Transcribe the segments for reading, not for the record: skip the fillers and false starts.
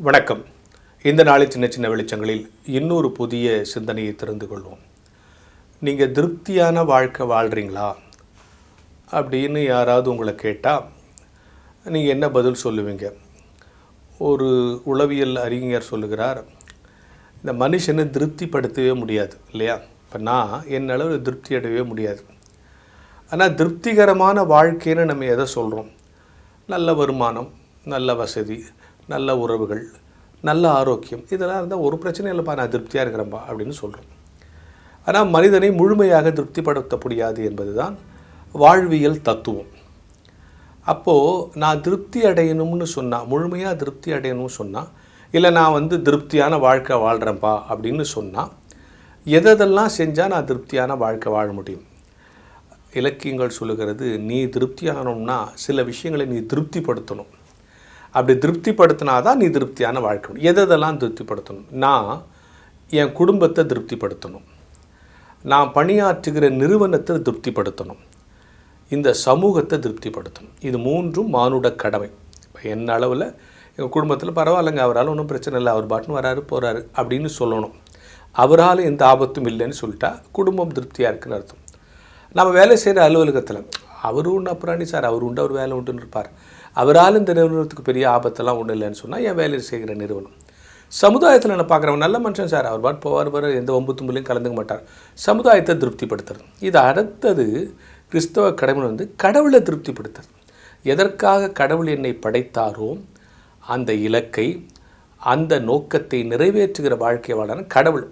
வணக்கம். இந்த நாளில் சின்ன சின்ன வெளிச்சங்களில் இன்னொரு புதிய சிந்தனையை தெரிந்து கொள்வோம். நீங்கள் திருப்தியான வாழ்க்கை வாழ்கிறீங்களா அப்படின்னு யாராவது உங்களை கேட்டால் நீங்கள் என்ன பதில் சொல்லுவீங்க? ஒரு உளவியல் அறிஞர் சொல்லுகிறார், இந்த மனுஷனை திருப்திப்படுத்தவே முடியாது இல்லையா? இப்போ நான் என் அளவில் திருப்தி அடையவே முடியாது. ஆனால் திருப்திகரமான வாழ்க்கைன்னு நம்ம எதை சொல்கிறோம்? நல்ல வருமானம், நல்ல வசதி, நல்ல உறவுகள், நல்ல ஆரோக்கியம், இதெல்லாம் இருந்தால் ஒரு பிரச்சனை இல்லைப்பா, நான் திருப்தியாக இருக்கிறேன்ப்பா அப்படின்னு சொல்கிறோம். ஆனால் மனிதனை முழுமையாக திருப்திப்படுத்த முடியாது என்பது தான் வாழ்வியல் தத்துவம். அப்போது நான் திருப்தி அடையணும்னு சொன்னால், முழுமையாக திருப்தி அடையணும்னு சொன்னால், இல்லை நான் திருப்தியான வாழ்க்கை வாழ்கிறேன்ப்பா அப்படின்னு சொன்னால், எதெல்லாம் செஞ்சால் நான் திருப்தியான வாழ்க்கை வாழ முடியும்? இலக்கியங்கள் சொல்லுகிறது, நீ திருப்தியாகணும்னா சில விஷயங்களை நீ திருப்திப்படுத்தணும். அப்படி திருப்திப்படுத்தினா தான் நீ திருப்தியான வாழ்க்கை. எதெல்லாம் திருப்திப்படுத்தணும்? நான் என் குடும்பத்தை திருப்திப்படுத்தணும், நான் பணியாற்றுகிற நிறுவனத்தை திருப்திப்படுத்தணும், இந்த சமூகத்தை திருப்திப்படுத்தணும். இது மூன்றும் மானுட கடமை. இப்போ என்ன அளவில் எங்கள் குடும்பத்தில் பரவாயில்லைங்க, அவரால் ஒன்றும் பிரச்சனை இல்லை, அவர் பாட்டுன்னு வராரு போகிறாரு அப்படின்னு சொல்லணும். அவரால் எந்த ஆபத்தும் இல்லைன்னு சொல்லிட்டா குடும்பம் திருப்தியாக இருக்குன்னு அர்த்தம். நம்ம வேலை செய்கிற அலுவலகத்தில் அவர் உண்டு அப்புறாணி சார், அவர் உண்டு, அவர் வேலை உண்டுன்னு இருப்பார், அவரால் இந்த நிறுவனத்துக்கு பெரிய ஆபத்தெல்லாம் ஒன்றும் இல்லைன்னு சொன்னால் என் வேலையை செய்கிற நிறுவனம். சமுதாயத்தில் நான் பார்க்குறவங்க நல்ல மனுஷன் சார், அவர் பாட்டு போவார், எந்த வம்பு தும்புலையும் கலந்துக்க மாட்டார். சமுதாயத்தை திருப்திப்படுத்துறது. இது அடுத்தது கிறிஸ்தவ கடவுள் கடவுளை திருப்திப்படுத்துறது. எதற்காக கடவுள் என்னை படைத்தாரோ அந்த இலக்கை, அந்த நோக்கத்தை நிறைவேற்றுகிற வாழ்க்கை வாழறான் கடவுள்.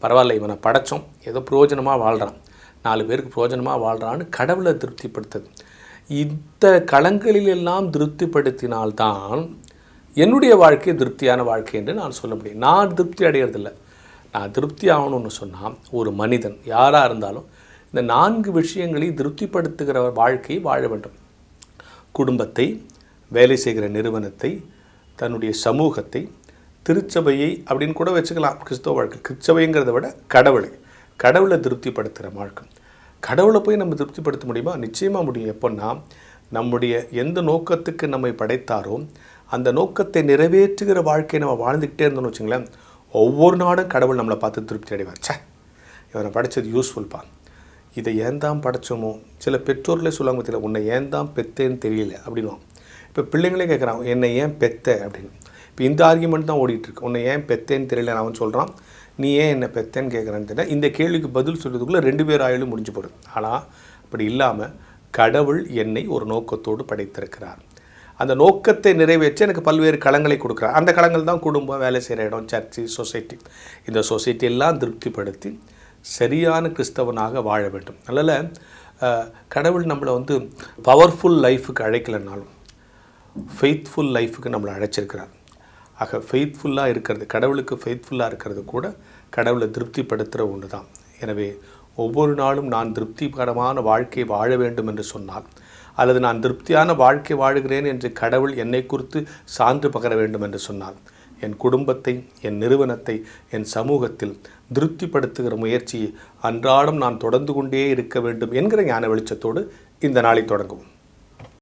பரவாயில்ல, இவனை படைத்தோம், ஏதோ பிரயோஜனமாக வாழ்கிறான், 4 பேருக்கு பிரயோஜனமாக வாழ்கிறான்னு கடவுளை திருப்திப்படுத்துது. இந்த களங்களிலெல்லாம் திருப்திப்படுத்தினால்தான் என்னுடைய வாழ்க்கை திருப்தியான வாழ்க்கை என்று நான் சொல்ல முடியும். நான் திருப்தி அடைகிறதில்லை. நான் திருப்தி ஆகணும்னு சொன்னால் ஒரு மனிதன் யாராக இருந்தாலும் இந்த 4 விஷயங்களை திருப்திப்படுத்துகிற வாழ்க்கையை வாழ வேண்டும். குடும்பத்தை, வேலை செய்கிற நிறுவனத்தை, தன்னுடைய சமூகத்தை, திருச்சபையை அப்படின்னு கூட வச்சுக்கலாம். கிறிஸ்தவ வாழ்க்கை, கிறிஸ்தவைங்கிறத விட கடவுளை திருப்திப்படுத்துகிற வாழ்க்கை. கடவுளை போய் நம்ம திருப்திப்படுத்த முடியுமா? நிச்சயமாக முடியும். எப்போன்னா, நம்முடைய எந்த நோக்கத்துக்கு நம்மை படைத்தாரோ அந்த நோக்கத்தை நிறைவேற்றுகிற வாழ்க்கையை நம்ம வாழ்ந்துக்கிட்டே இருந்தோம்னு வச்சுங்களேன், ஒவ்வொரு நாடும் கடவுள் நம்மளை பார்த்து திருப்தி அடைவார். இவனை படைச்சது யூஸ்ஃபுல்ப்பா, இதை ஏன் தான் படைச்சோமோ. சில பெற்றோர்களே சொல்லுவாங்க, தெரியல, உன்னை ஏன் தான் பெத்தேன்னு தெரியல அப்படின்வாங்க. இப்போ பிள்ளைங்களே கேட்குறான், என்னை ஏன் பெத்த அப்படின்னு. இப்போ இந்த ஆர்கியூமெண்ட் தான் ஓடிட்டுருக்கு. உன்னை ஏன் பெத்தேன்னு தெரியல, அவன் சொல்கிறான், நீ ஏன் என்னை பெத்தேன்னு கேட்குறான்னு தெரியல. இந்த கேள்விக்கு பதில் சொல்கிறதுக்குள்ளே 2 பேர் ஆயுளும் முடிஞ்சு போடுது. ஆனால் அப்படி இல்லாமல் கடவுள் என்னை ஒரு நோக்கத்தோடு படைத்திருக்கிறார். அந்த நோக்கத்தை நிறைவேற்ற எனக்கு பல்வேறு களங்களை கொடுக்குறார். அந்த களங்கள் தான் குடும்பம், வேலை செய்கிற இடம், சர்ச்சு, சொசைட்டி. இந்த சொசைட்டியெல்லாம் திருப்திப்படுத்தி சரியான கிறிஸ்தவனாக வாழ வேண்டும். அதனால் கடவுள் நம்மளை பவர்ஃபுல் லைஃபுக்கு அழைக்கலைனாலும் ஃபெய்த்ஃபுல் லைஃபுக்கு நம்மளை அழைச்சிருக்கிறார். ஆக ஃபெய்த்ஃபுல்லாக இருக்கிறது, கடவுளுக்கு ஃபெய்த்ஃபுல்லாக இருக்கிறது கூட கடவுளை திருப்திப்படுத்துகிற ஒன்று தான். எனவே ஒவ்வொரு நாளும் நான் திருப்திகரமான வாழ்க்கை வாழ வேண்டும் என்று சொன்னால், அல்லது நான் திருப்தியான வாழ்க்கை வாழுகிறேன் என்று கடவுள் என்னை குறித்து சான்று பகர வேண்டும் என்று சொன்னால், என் குடும்பத்தை, என் நிறுவனத்தை, என் சமூகத்தில் திருப்திப்படுத்துகிற முயற்சியை அன்றாடம் நான் தொடர்ந்து கொண்டே இருக்க வேண்டும் என்கிற ஞான வெளிச்சத்தோடு இந்த நாளை தொடங்குவோம்.